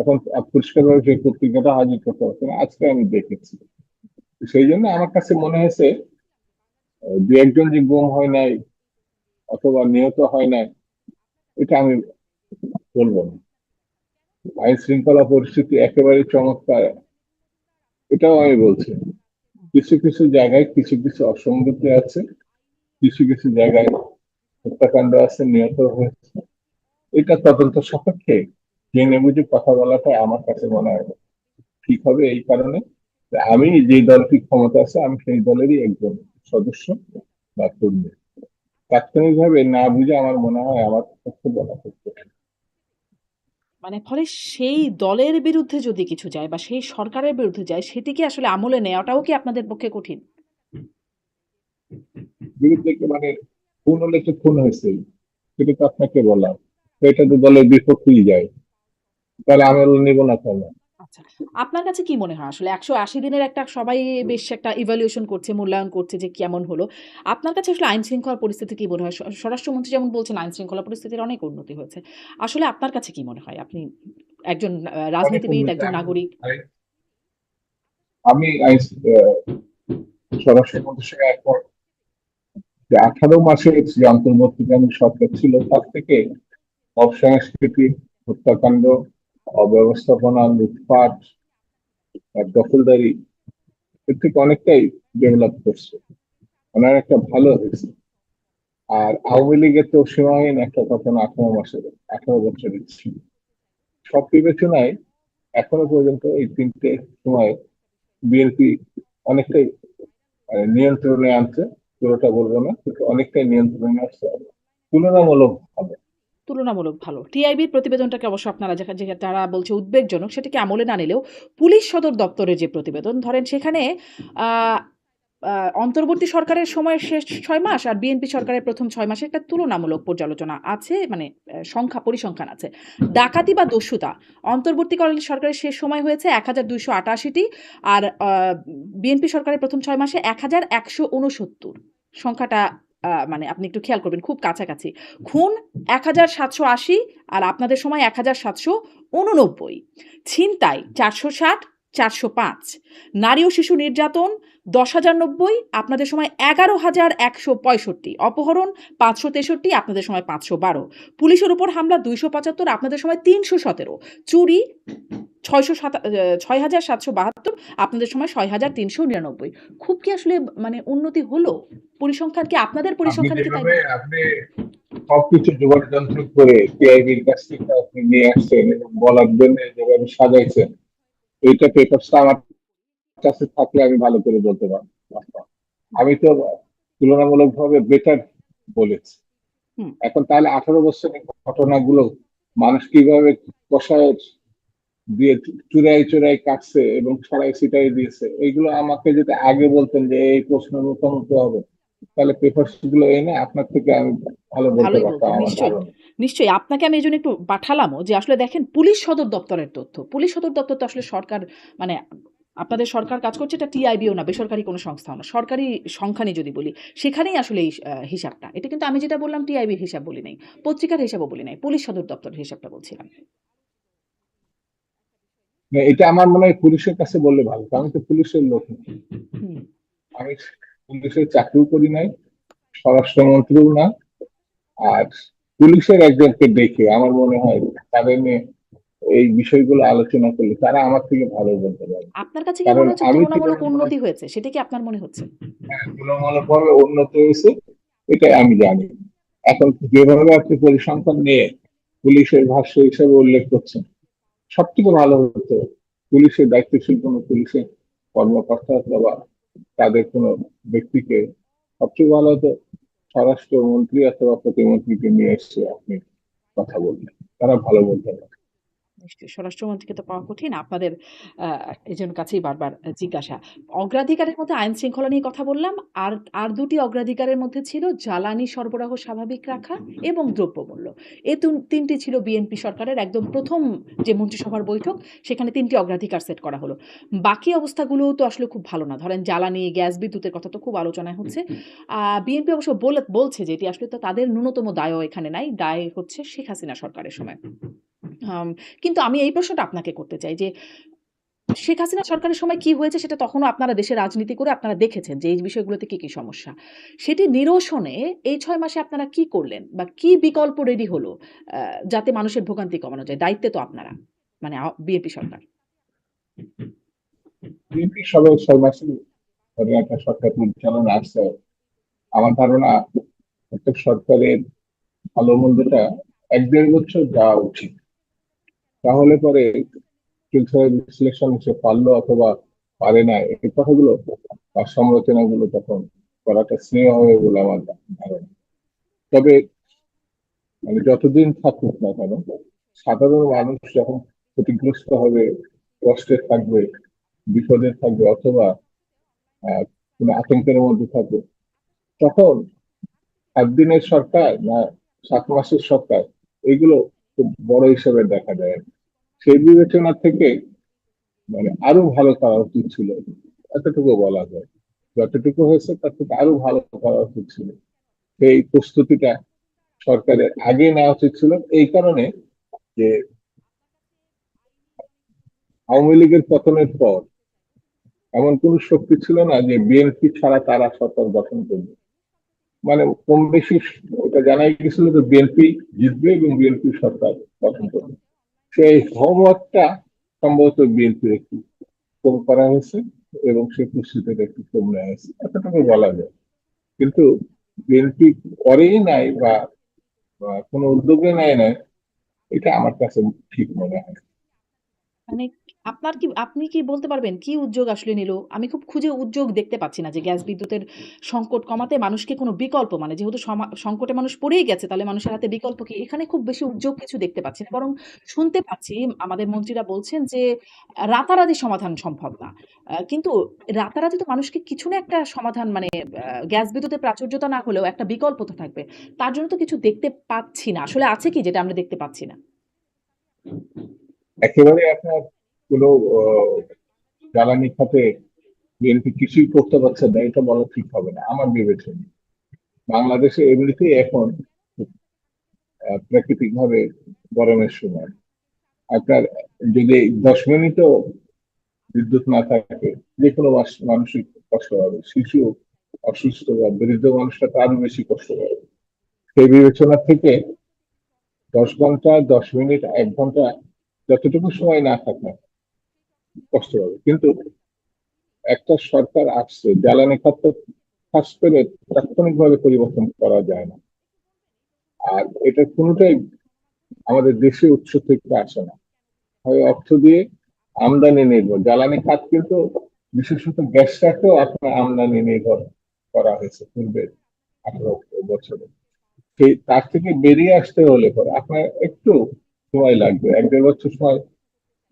এখন পরিষ্কার ভাবে সেই পত্রিকাটা হাজির করতে পারছি না, আজকে আমি দেখেছি। সেই জন্য আমার কাছে মনে হয়েছে দু একজন যে গুম হয় নাই অথবা নিহত হয় নাই এটা আমি বলবো না। আইন শৃঙ্খলা পরিস্থিতি একেবারে চমৎকার এটাও আমি বলছি। কিছু কিছু জায়গায় কিছু কিছু অসঙ্গতি আছে, কিছু কিছু জায়গায় হত্যাকাণ্ড আছে, নিহত হয়েছে। এটা তদন্ত সাপেক্ষে জেনে বুঝে কথা বলাটা আমার কাছে মনে হয় ঠিক হবে, এই কারণে যে আমি যে দলটি ক্ষমতা আছে আমি সেই দলেরই একজন সদস্য বা কর্মী। তাৎক্ষণিকভাবে না বুঝে আমার মনে হয় আমার পক্ষে বলা খুব কঠিন। মানে ফলে সেই দলের বিরুদ্ধে যদি কিছু যায় বা সেই সরকারের বিরুদ্ধে যায়, সেটিকে আসলে আমলে নেওয়াটাও কি আপনাদের পক্ষে কঠিন। বিরুদ্ধে মানে খুন হলে তো খুন হয়েছে, সেটা তো আপনাকে বলা, তো এটা তো দলের বিপক্ষেই যায়, তাহলে আমি নিব না কেন? আচ্ছা, আপনার কাছে কি মনে হয় আসলে 180 দিনের একটা সবাই বেশ একটা ইভ্যালুয়েশন করছে, মূল্যায়ন করছে যে কেমন হলো। আপনার কাছে আসলে আইন শৃঙ্খলা পরিস্থিতি কি মনে হয়? স্বরাষ্ট্রমন্ত্রী যেমন বলছেন আইন শৃঙ্খলা পরিস্থিতির অনেক উন্নতি হয়েছে। আসলে আপনার কাছে কি মনে হয়? আপনি একজন অনেক রাজনীতিবিদ, উন্নতি। একজন নাগরিক। আমি স্বরাষ্ট্রমন্ত্রীর সঙ্গে একমত যে 18 মাসের যে অন্তর্বর্তীকালীন সরকার ছিল তার থেকে অপসংস্কৃতি, হত্যাকাণ্ড, অব্যবস্থাপনা, লুটপাট আর দখলদারি এর থেকে অনেকটাই ডেভেলপ করছে, ওনার একটা ভালো হয়েছে। আর আওয়ামী লীগের তো সীমাহীন একটা ঘটনা 18 মাসের, 18 বছরের ছিল। সব বিবেচনায় এখনো পর্যন্ত এই তিনটে সময় বিএনপি অনেকটাই নিয়ন্ত্রণে আনছে, পুরোটা বলবো না কিন্তু অনেকটাই নিয়ন্ত্রণে আসছে তুলনামূলক ভাবে। তুলনামূলক ভালো। টিআইবির প্রতিবেদনটাকে অবশ্য আপনারা যারা বলছে উদ্বেগজনক, সেটাকে আমলে না নিলেও পুলিশ সদর দপ্তরের যে প্রতিবেদন ধরেন সেখানে আ আ অন্তর্বর্তী সরকারের সময়ের শেষ ৬ মাস আর বিএনপি সরকারের প্রথম ৬ মাসের একটা তুলনামূলক পর্যালোচনা আছে, মানে পরিসংখ্যান আছে। ডাকাতি বা দস্যুতা অন্তর্বর্তীকালীন সরকারের শেষ সময় হয়েছে ১,২৮৮টি, আর বিএনপি সরকারের প্রথম ৬ মাসে ১,১৬৯। সংখ্যাটা মানে আপনি একটু খেয়াল করবেন, খুব কাছাকাছি। খুন ১,৭৮০ আর আপনাদের সময় ১,৭৮৯। ছিনতাই ৪৬০, ৪০৫। নারী ও শিশু নির্যাতন ১০,০৯০, আপনাদের সময় ১১,১৬৫। অপহরণ ৫৬৩, আপনাদের সময় ৫১২। পুলিশের উপর হামলা ২৭৫, আপনাদের সময় ৩১৭। চুরি ৬,৭৭২, আপনাদের সময় ৬,৩৯৯। খুব কি আসলে মানে উন্নতি হলো? পরিসংখ্যান কি আপনাদের আপনি পরিসংখ্যান কি তাই যেভাবে বলে? আপনি সবকিছু জোগাড় যন্ত্র করে টিআইবির কাছ থেকে আপনি নিয়ে আসছেন এবং বলার জন্য যেভাবে সাজাইছেন, এইটা পেপারসটা আমার কাছে থাকলে আমি ভালো করে বলতে পারবো। আমি তো তুলনামূলক ভাবে বেটার বলেছি। হুম। এখন তাহলে 18 বছরের ঘটনাগুলো মানুষ কিভাবে কষায় দিয়ে চুরাই চুরাই কাটছে এবং ছড়াই ছিটাই দিয়েছে, এইগুলো আমাকে যদি আগে বলতেন যে এই প্রশ্নের মুখোমুখি হবে, তাহলে পেপারস গুলো এনে আপনার থেকে আমি ভালো বলতে ভালোই পারতাম বলতেন, আমার নিশ্চয়ই। ধারণা। নিশ্চয়ই আপনাকে আমি এইজন্য একটু পাঠালামও যে আসলে দেখেন পুলিশ সদর দপ্তরের তথ্য। পুলিশ সদর দপ্তর তো আসলে সরকার মানে আপনাদের সরকার কাজ করছে, এটা টিআইবিও না, বেসরকারি কোনো সংস্থাও না, সরকারি সংখ্যানি যদি বলি, সেখানেই আসলে এই হিসাবটা। এটা কিন্তু আমি যেটা বললাম টিআইবির হিসাব বলি নাই, পত্রিকার হিসাবও বলি নাই, পুলিশ সদর দপ্তরের হিসাবটা বলছিলাম। এটা আমার মনে হয় পুলিশের কাছে বললে ভালো, কারণ আমি তো পুলিশের লোক না। হুম। আমি পুলিশের চাকরিও করি নাই, স্বরাষ্ট্রমন্ত্রীও না। আর পুলিশের একজনকে দেখে আমার মনে হয় তাদের নিয়ে এই বিষয়গুলো আলোচনা করলে তারা আমার থেকে ভালো বলতে পারবে। আপনার কাছে কি কারণ মনে হচ্ছে আমি তুলনামূলক তুলনামূলক উন্নতি হয়েছে? সেটা কি আপনার মনে হচ্ছে? তুলনামূলকভাবে উন্নত হয়েছে, এটাই আমি জানি। এখন যেভাবে আপনি পরিসংখ্যান নিয়ে পুলিশের ভাষ্য হিসেবে উল্লেখ করছেন, সব থেকে ভালো হতো পুলিশের দায়িত্বশীল কোনো পুলিশের কর্মকর্তা অথবা তাদের কোনো ব্যক্তিকে, সবচেয়ে ভালো হতো স্বরাষ্ট্রমন্ত্রী অথবা প্রতিমন্ত্রীকে নিয়ে এসে আপনি কথা বলবেন, তারা ভালো বলতে পারে। নিশ্চয়ই স্বরাষ্ট্রমন্ত্রীকে তো পাওয়া কঠিন। আপনাদের এজন্য কাছেই বারবার জিজ্ঞাসা। অগ্রাধিকারের মধ্যে আইন শৃঙ্খলা নিয়ে কথা বললাম। আর আর ২ টি অগ্রাধিকারের মধ্যে ছিল জ্বালানি সরবরাহ স্বাভাবিক রাখা এবং দ্রব্যমূল্য। এ ৩ টি ছিল বিএনপি সরকারের একদম ১ম যে মন্ত্রিসভার বৈঠক, সেখানে ৩ টি অগ্রাধিকার সেট করা হলো। বাকি অবস্থাগুলোও তো আসলে খুব ভালো না। ধরেন জ্বালানি, গ্যাস, বিদ্যুতের কথা তো খুব আলোচনায় হচ্ছে। বিএনপি অবশ্য বলছে যে এটি আসলে তো তাদের ন্যূনতম দায়ও এখানে নাই। দায় হচ্ছে শেখ হাসিনা সরকারের সময়। আম কিন্তু আমি এই প্রশ্নটা আপনাকে করতে চাই যে, শেখ হাসিনা সরকারের সময় কি হয়েছে সেটা তখনও আপনারা দেশে রাজনীতি করে আপনারা দেখেছেন যে এই বিষয়গুলোতে কি, কি সমস্যা। সেটি নিরসনে এই ৬ মাসে আপনারা কি করলেন? বা কি বিকল্প রেডি হলো আ যাতে মানুষের ভোগান্তি কমানো যায়? দায়িত্বে তো আপনারা। মানে বিএনপি সরকার। বিএনপি সবাই ৬ মাসে ধরে একটা সরকার পরিচালনা আসছে। আমার ধারণা প্রত্যেক সরকারের ভালো মন্দটা ১-১.৫ বছর যাওয়া উচিত। তাহলে পরে ফিল্টার বিশ্লেষণ সে পারলো অথবা পারে না, এই কথাগুলো বা সমালোচনাগুলো তখন করাটা স্নেহ হবে বলে আমার ধারণা। তবে মানে যতদিন থাকুক না কেন, সাধারণ মানুষ যখন ক্ষতিগ্রস্ত হবে, কষ্টে থাকবে, বিপদে থাকবে অথবা কোনো আতঙ্কের মধ্যে থাকবে, তখন 7 দিনের সরকার না 7 মাসের সরকার, এগুলো খুব বড় হিসেবে দেখা যায়। সেই বিবেচনা থেকে মানে আরো ভালো করা উচিত ছিল, এতটুকু বলা যায়। যতটুকু হয়েছে তার থেকে আরো ভালো করা উচিত ছিল। সেই প্রস্তুতিটা সরকারের আগে নেওয়া উচিত ছিল, এই কারণে যে আওয়ামী লীগের পতনের পর এমন কোন শক্তি ছিল না যে বিএনপি ছাড়া তারা সরকার গঠন করবে। মানে কম বেশি এটা জানাই গেছিল যে বিএনপি জিতবে এবং বিএনপি সরকার গঠন একদম। করবে। সেই হোমওয়ার্কটা সম্ভবত বিএনপির একটু কম করা হয়েছে এবং সেই প্রস্তুতিটা একটু কম নেওয়া হয়েছে, এতটুকু বলা যায়। কিন্তু বিএনপি করেই নাই বা কোনো উদ্যোগে নেয় নাই, এটা আমার কাছে ঠিক মনে হয়। মানে আপনি কি বলতে পারবেন কি উদ্যোগ আসলে নিল? আমি খুব খুঁজে উদ্যোগ দেখতে পাচ্ছি না যে গ্যাস বিদ্যুতের সংকট কমাতে মানুষকে কোনো বিকল্প মানে যেহেতু সংকটে মানুষ পড়েই গেছে তাহলে মানুষের হাতে বিকল্প কি? এখানে খুব বেশি উদ্যোগ কিছু দেখতে পাচ্ছি না। বরং শুনতে পাচ্ছি আমাদের মন্ত্রীরা বলছেন যে রাতারাতি সমাধান সম্ভব না। কিন্তু রাতারাতি তো মানুষকে কিছু না একটা সমাধান মানে গ্যাস বিদ্যুতের প্রাচুর্যতা না হলেও একটা বিকল্প তো থাকবে। তার জন্য তো কিছু দেখতে পাচ্ছি না। আসলে আছে কি যেটা আমরা দেখতে পাচ্ছি না? একেবারে আপনার কোনো আহ, জ্বালানি খাতে বিএনপি কিছুই করতে পারছে না এটা বলা ঠিক হবে না আমার বিবেচনা। বাংলাদেশে এমনিতেই এখন প্রাকৃতিক ভাবে গরমের সময় আপনার যদি 10 মিনিটও বিদ্যুৎ না থাকে, যে কোনো মানুষই কষ্ট হবে, শিশু অসুস্থ বা বৃদ্ধ মানুষটা তো আরো বেশি কষ্ট পাবে। সেই বিবেচনা থেকে 10 ঘন্টা, 10 মিনিট, 1 ঘন্টা যতটুকু সময় না থাকে কষ্ট হবে। কিন্তু একটা সরকার আসছে, জ্বালানি খাত খাস করে তাৎক্ষণিকভাবে পরিবর্তন করা যায় না। আর এটা কোনোটাই আমাদের দেশে উৎস থেকে আসে না, হয় অর্থ দিয়ে, আমদানি নির্ভর। জ্বালানি খাত কিন্তু বিশেষত গ্যাসটাকেও আপনার আমদানি নির্ভর করা হয়েছে পূর্বের 18 বছরে। সেই তার থেকে বেরিয়ে আসতে হলে পরে আপনার একটু সময় লাগবে, 1-1.5 বছর সময়।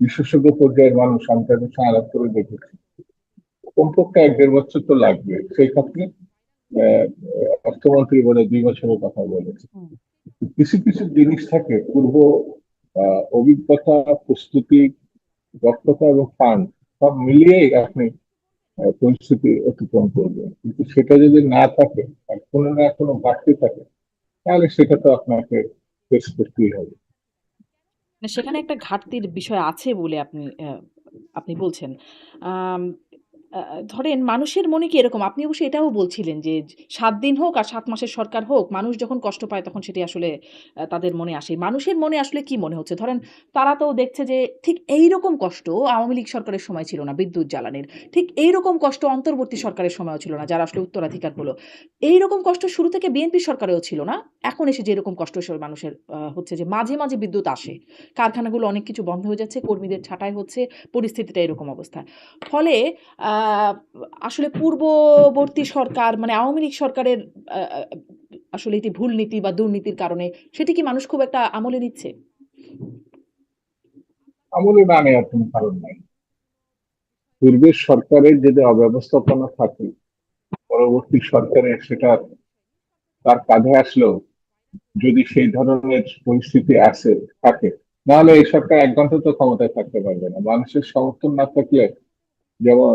বিশেষজ্ঞ পর্যায়ের মানুষ আমি তাদের সঙ্গে আলাপ করে দেখেছি, কমপক্ষে 1-1.5 বছর তো লাগবে। সেই ক্ষেত্রে আহ, অর্থমন্ত্রী বলে 2 বছরের কথা বলেছে। হুম। কিছু কিছু জিনিস থাকে পূর্ব অভিজ্ঞতা, প্রস্তুতি, দক্ষতা এবং ফান্ড, সব মিলিয়েই আপনি পরিস্থিতি অতিক্রম করবেন, কিন্তু সেটা যদি না থাকে আর কোনো না কোনো ঘাটতি থাকে, তাহলে সেটা তো আপনাকে ফেস করতেই হবে। মানে সেখানে একটা ঘাটতির বিষয় আছে বলে আপনি বলছেন। আম আ ধরেন মানুষের মনে কি এরকম? আপনি অবশ্য এটাও বলছিলেন যে ৭ দিন হোক আর ৭ মাসের সরকার হোক, মানুষ যখন কষ্ট পায় তখন সেটি আসলে তাদের মনে আসে। মানুষের মনে আসলে কি মনে হচ্ছে? ধরেন তারা তো দেখছে যে ঠিক এইরকম কষ্ট আওয়ামী লীগ সরকারের সময় ছিল না বিদ্যুৎ জ্বালানির। ঠিক এইরকম কষ্ট অন্তর্বর্তী সরকারের সময়ও ছিল না, যারা আসলে উত্তরাধিকার হলো। এইরকম কষ্ট শুরু থেকে বিএনপি সরকারেও ছিল না। এখন এসে যেরকম কষ্ট মানুষের হচ্ছে যে মাঝে, মাঝে বিদ্যুৎ আসে। কারখানাগুলো অনেক কিছু বন্ধ হয়ে যাচ্ছে, কর্মীদের ছাঁটাই হচ্ছে, পরিস্থিতিটা এরকম অবস্থা। ফলে আ আসলে পূর্ববর্তী সরকার মানে আওয়ামী লীগ সরকারের আ আ আসলে এটি ভুল নীতি বা দুর্নীতির কারণে সেটি কি মানুষ খুব একটা আমলে নিচ্ছে? আমলে না নেওয়ার কোনো কারণ নাই। পূর্বের সরকারের যদি অব্যবস্থাপনা থাকে, পরবর্তী সরকারের সেটা তার কাঁধে আসলেও যদি সেই ধরনের পরিস্থিতি আসে থাকে, নাহলে এই সরকার 1 ঘন্টা তো ক্ষমতায় থাকতে পারবে না। মানুষের সমর্থন না থাকলে যেমন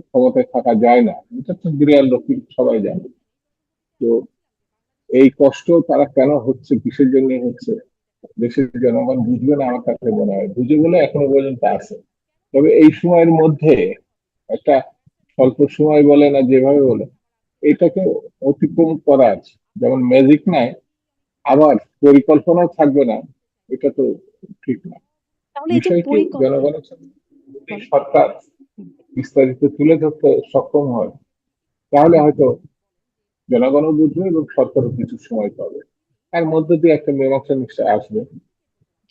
ক্ষমতায় থাকা যায় না, এটা তো বিরিয়াল লোক সবাই জানে। তো এই কষ্ট তারা কেন হচ্ছে, কিসের জন্য হচ্ছে, দেশের জনগণ বুঝবে না আমার কাছে মনে হয়, বুঝে বলে এখনো পর্যন্ত আছে। তবে এই সময়ের মধ্যে একটা স্বল্প সময় বলে না যেভাবে বলে, এটাকে অতিক্রম করার যেমন ম্যাজিক নাই, আবার পরিকল্পনাও থাকবে না, এটা তো ঠিক না। তাহলে এই যে বিষয়টি জনগণের সামনে যদি বলেন। সরকার হুম, বিস্তারিত তুলে ধরতে সক্ষম হয়, তাহলে হয়তো জনগণও বুঝবে এবং সরকারও কিছু সময় পাবে, এর মধ্য দিয়ে একটা মীমাংসা নিশ্চয় আসবে।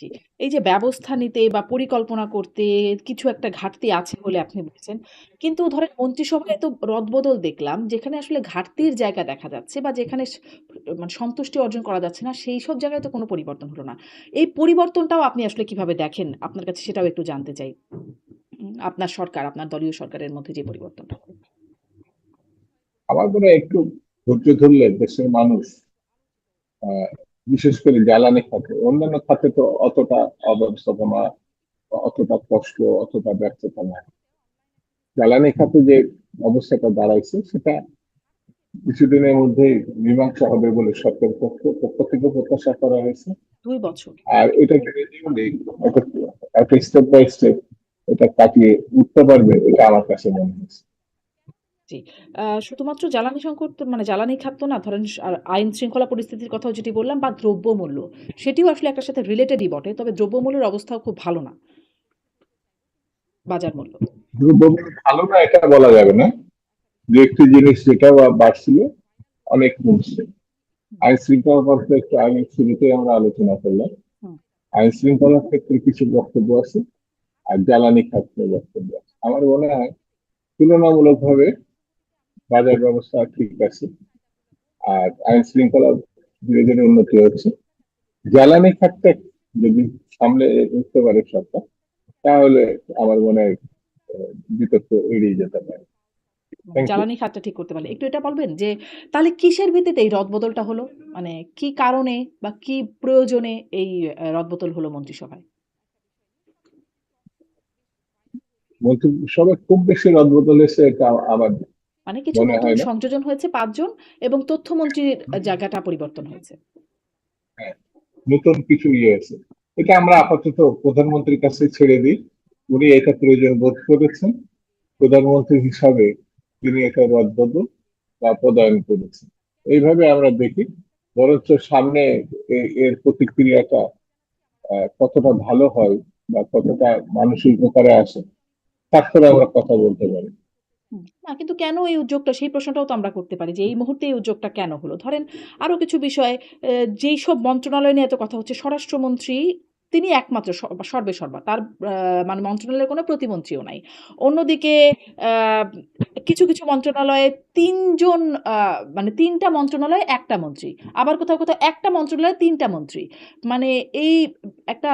জি। এই যে ব্যবস্থা নিতে বা পরিকল্পনা করতে কিছু একটা ঘাটতি আছে বলে আপনি বলছেন। কিন্তু ধরেন মন্ত্রিসভায় তো রদবদল দেখলাম যেখানে আসলে ঘাটতির জায়গা দেখা যাচ্ছে বা যেখানে মানে সন্তুষ্টি অর্জন করা যাচ্ছে না সেইসব জায়গায় তো কোনো পরিবর্তন হলো না। এই পরিবর্তনটাও আপনি আসলে কিভাবে দেখেন? আপনার কাছে সেটাও একটু জানতে চাই। আপনার সরকার, আপনার দলীয় সরকারের মধ্যে যে পরিবর্তনটা হলো। আমার মনে হয় একটু ধৈর্য ধরলে দেশের মানুষ, আহ, বিশেষ করে জ্বালানি খাতে, অন্যান্য খাতে তো অতটা অব্যবস্থাপনা, অতটা কষ্ট, অতটা ব্যর্থতা নাই। জ্বালানি খাতে যে অবস্থাটা দাঁড়াইছে সেটা কিছুদিনের মধ্যেই মীমাংসা হবে বলে সরকার পক্ষ থেকে প্রত্যাশা করা হয়েছে। ২ বছর। আর এটা গ্রাজুয়ালি একটা একটা স্টেপ বাই স্টেপ এটা কাটিয়ে উঠতে পারবে, এটা আমার কাছে মনে হচ্ছে। জি। শুধুমাত্র জ্বালানি সংকট তো মানে জ্বালানি খাত তো না ধরেন আর আইন শৃঙ্খলা পরিস্থিতির কথাও যেটি বললাম বা দ্রব্যমূল্য সেটিও আসলে একটার সাথে রিলেটেডই বটে। তবে দ্রব্যমূল্যের অবস্থাও খুব ভালো না। বাজার মূল্য। দ্রব্যমূল্য ভালো না এটা বলা যাবে না, যে একটি জিনিস যেটা বাড়ছিল অনেক কমছে। হুম, আইন শৃঙ্খলা বলতে একটু আগে শুরুতে আমরা আলোচনা করলাম, হুম। আইন শৃঙ্খলার ক্ষেত্রে কিছু বক্তব্য আছে আর জ্বালানি খাতের বক্তব্য আছে। আমার মনে হয় তুলনামূলকভাবে বাজার ব্যবস্থা ঠিক আছে, আর আইন শৃঙ্খলা ধীরে ধীরে উন্নতি হচ্ছে। জ্বালানি খাতটা যদি সামলে উঠতে পারে সরকার, তাহলে আমার মনে হয় বিতর্ক এড়িয়ে যেতে পারে। Thank you. জ্বালানি খাতটা ঠিক করতে পারলে। একটু এটা বলবেন যে তাহলে কিসের ভিত্তিতে এই রদবদলটা হলো? মানে কি কারণে বা কি প্রয়োজনে এই রদবদল হলো মন্ত্রিসভায়? মন্ত্রিসভায় খুব বেশি রদবদল হয়েছে এটা আমার মানে কিছু মনে নতুন হয় না। সংযোজন হয়েছে ৫ জন এবং তথ্যমন্ত্রীর জায়গাটা পরিবর্তন হয়েছে। হ্যাঁ, নতুন কিছু ইয়ে আছে, এটা আমরা আপাতত প্রধানমন্ত্রীর কাছে ছেড়ে দিই। উনি এটা প্রয়োজন বোধ করেছেন, প্রধানমন্ত্রী হিসাবে তিনি এটা রদবদল বা পদায়ন করেছেন, এইভাবে আমরা দেখি। বরঞ্চ সামনে এর প্রতিক্রিয়াটা কতটা ভালো হয় বা কতটা মানুষের উপকারে আসে, তারপরে আমরা কথা বলতে পারি। না কিন্তু কেন এই উদ্যোগটা সেই প্রশ্নটাও তো আমরা করতে পারি যে এই মুহূর্তে এই উদ্যোগটা কেন হলো? ধরেন আরো কিছু বিষয় যেইসব মন্ত্রণালয় নিয়ে এত কথা হচ্ছে স্বরাষ্ট্রমন্ত্রী তিনি একমাত্র সর্বেসর্বা। তার মানে মন্ত্রণালয়ের কোনো প্রতিমন্ত্রীও নাই। অন্যদিকে আ কিছু, কিছু মন্ত্রণালয়ে ৩ জন মানে ৩ টা মন্ত্রণালয়ে ১ টা মন্ত্রী। আবার কোথাও, কোথাও ১ টা মন্ত্রণালয়ে ৩ টা মন্ত্রী। মানে এই একটা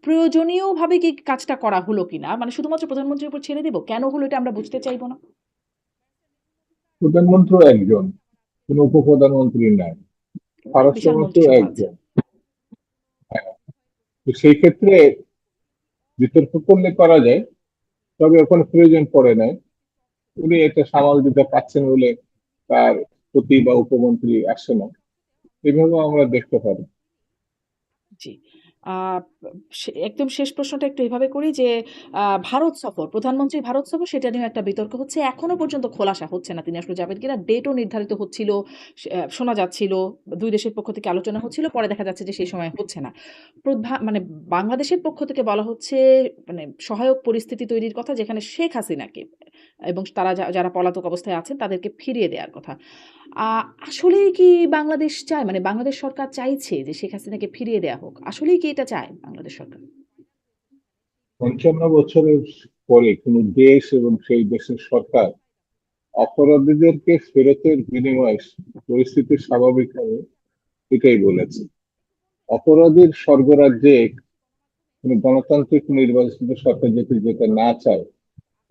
প্রয়োজনীয়ভাবে কি কাজটা করা হলো কিনা? মানে শুধুমাত্র প্রধানমন্ত্রীর উপর ছেড়ে দিব? কেন হলো এটা আমরা বুঝতে চাইব না? প্রধানমন্ত্রী একজন, কোন উপপ্রধানমন্ত্রী নাই, বিশাল স্বরাষ্ট্রমন্ত্রীও মন্ত্রিসভা আছে। একজন। হ্যাঁ, তো সেই ক্ষেত্রে বিতর্ক করলে করা যায়, তবে ওখানে প্রয়োজন পড়ে নাই। উনি এটা সামাল দিতে পারছেন বলে তার প্রতি বা উপমন্ত্রী আসছে না, এভাবেও আমরা দেখতে পারি। জি। আ একদম শেষ প্রশ্নটা একটু এভাবে করি যে ভারত সফর, প্রধানমন্ত্রীর ভারত সফর সেটা নিয়েও একটা বিতর্ক হচ্ছে। এখনো পর্যন্ত খোলাসা হচ্ছে না তিনি আসলে যাবেন কিনা। ডেটও নির্ধারিত হচ্ছিল, শোনা যাচ্ছিল। ২ দেশের পক্ষ থেকে আলোচনা হচ্ছিল। পরে দেখা যাচ্ছে যে সেই সময় হচ্ছে না। মানে বাংলাদেশের পক্ষ থেকে বলা হচ্ছে মানে সহায়ক পরিস্থিতি তৈরির কথা যেখানে শেখ হাসিনাকে এবং তারা যারা পলাতক অবস্থায় আছেন তাদেরকে ফিরিয়ে দেয়ার কথা। আ আসলেই কি বাংলাদেশ চায়? মানে বাংলাদেশ সরকার চাইছে যে শেখ হাসিনাকে ফিরিয়ে দেয়া হোক। আসলেই কি এটা চায় বাংলাদেশ সরকার? ৫৫ বছরের পরে কোন দেশ এবং সেই দেশের সরকার অপরাধীদেরকে ফেরতের বিনিময়ে পরিস্থিতি স্বাভাবিক হবে, এটাই বলেছে। অপরাধীর স্বর্গরাজ্যে কোন গণতান্ত্রিক নির্বাচিত সরকার যদি যেতে না চায়,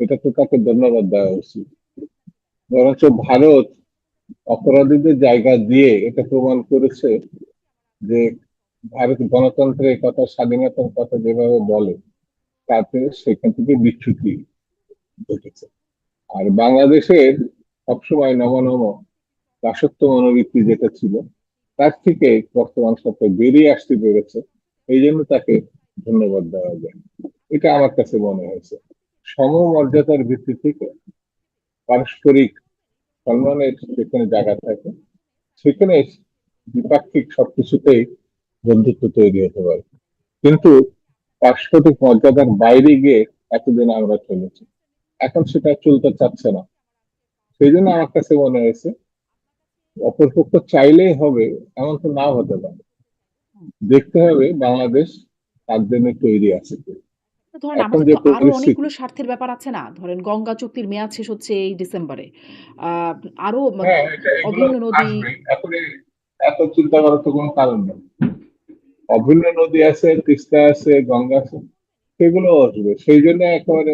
এটা তো তাকে ধন্যবাদ দেওয়া উচিত। বরঞ্চ ভারত অপরাধীদের জায়গা দিয়ে এটা প্রমাণ করেছে যে ভারত গণতন্ত্রের কথা, স্বাধীনতার কথা যেভাবে বলে, তাতে সেখান থেকে বিচ্যুতি ঘটেছে। আর বাংলাদেশের সবসময় নমনম দাসত্ব মনোবৃত্তি যেটা ছিল, তার থেকে বর্তমান সরকার বেরিয়ে আসতে পেরেছে। এই জন্য তাকে ধন্যবাদ দেওয়া যায়, এটা আমার কাছে মনে হয়েছে। সমমর্যাদার ভিত্তি থেকে পারস্পরিক সম্মানের যেখানে জায়গা থাকে, সেখানে দ্বিপাক্ষিক সবকিছুতেই বন্ধুত্ব তৈরি হতে পারে। কিন্তু পারস্পরিক মর্যাদার বাইরে গিয়ে এতদিন আমরা চলেছি, এখন সেটা চলতে চাচ্ছে না। সেই জন্য আমার কাছে মনে হয়েছে অপরপক্ষ চাইলেই হবে এমন তো নাও হতে পারে। দেখতে হবে বাংলাদেশ তার জন্য তৈরি আছে কি। তো ধরেন এখন আমাদের যে তো আরো পরিস্থিতি, অনেকগুলো স্বার্থের ব্যাপার আছে না? ধরেন গঙ্গা চুক্তির মেয়াদ শেষ হচ্ছে এই ডিসেম্বরে। আ আরো হ্যাঁ এগুলো অভিন্ন নদী আসবে। এখন এত চিন্তা করার তো কোনো কারণ নেই। অভিন্ন নদী আছে, তিস্তা আছে, গঙ্গা আছে, সেগুলো আসবে। সেই জন্য একেবারে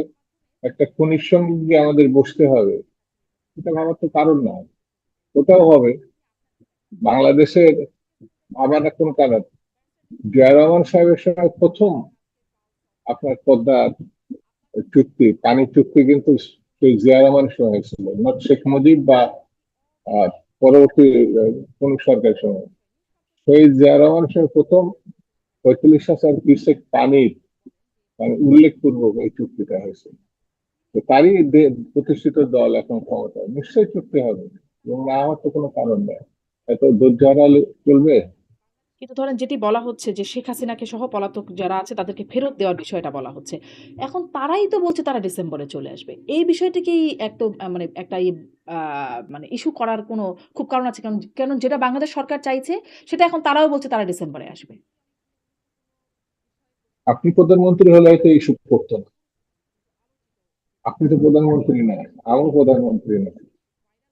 একটা খনির সঙ্গে গিয়ে আমাদের বসতে হবে, এটা ভাবার তো কারণ না। ওটাও হবে। বাংলাদেশের আবার এখন কারণ, জিয়া রহমান সাহেবের সময় প্রথম আপনার পদ্মার চুক্তি, পানি চুক্তি কিন্তু সেই জিয়া রহমানের সময় হয়েছিল, নট শেখ মুজিব বা আহ, পরবর্তী কোন সরকারের সময়। সেই জিয়া রহমানের সময় প্রথম ৪৫,০০০ কিউসেক পানির মানে উল্লেখপূর্বক এই চুক্তিটা হয়েছে। তো তারই প্রতিষ্ঠিত দল এখন ক্ষমতায়, নিশ্চয়ই চুক্তি হবে এবং না হওয়ার তো কোনো কারণ নেই। এত ধৈর্য হারালে চলবে? কিন্তু ধরেন যেটি বলা হচ্ছে যে শেখ হাসিনাকে সহ পলাতক যারা আছে তাদেরকে ফেরত দেওয়ার বিষয়টা বলা হচ্ছে। এখন তারাই তো বলছে তারা ডিসেম্বরে চলে আসবে। এই বিষয়টি কি একদম মানে একটা আ মানে ইস্যু করার কোনো খুব কারণ আছে? কারণ কারণ যেটা বাংলাদেশ সরকার চাইছে সেটা এখন তারাও বলছে তারা ডিসেম্বরে আসবে। আপনি প্রধানমন্ত্রী হলে হয়তো ইস্যু করতো না। আপনি তো প্রধানমন্ত্রী না, আমিও প্রধানমন্ত্রী না।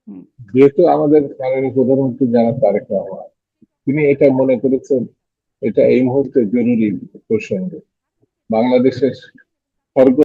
হুম। যেহেতু আমাদের মাননীয় প্রধানমন্ত্রী জনাব তারেক রহমান, তিনি এটা মনে করেছেন এটা এই মুহূর্তে জরুরি প্রসঙ্গ। বাংলাদেশের সর্ব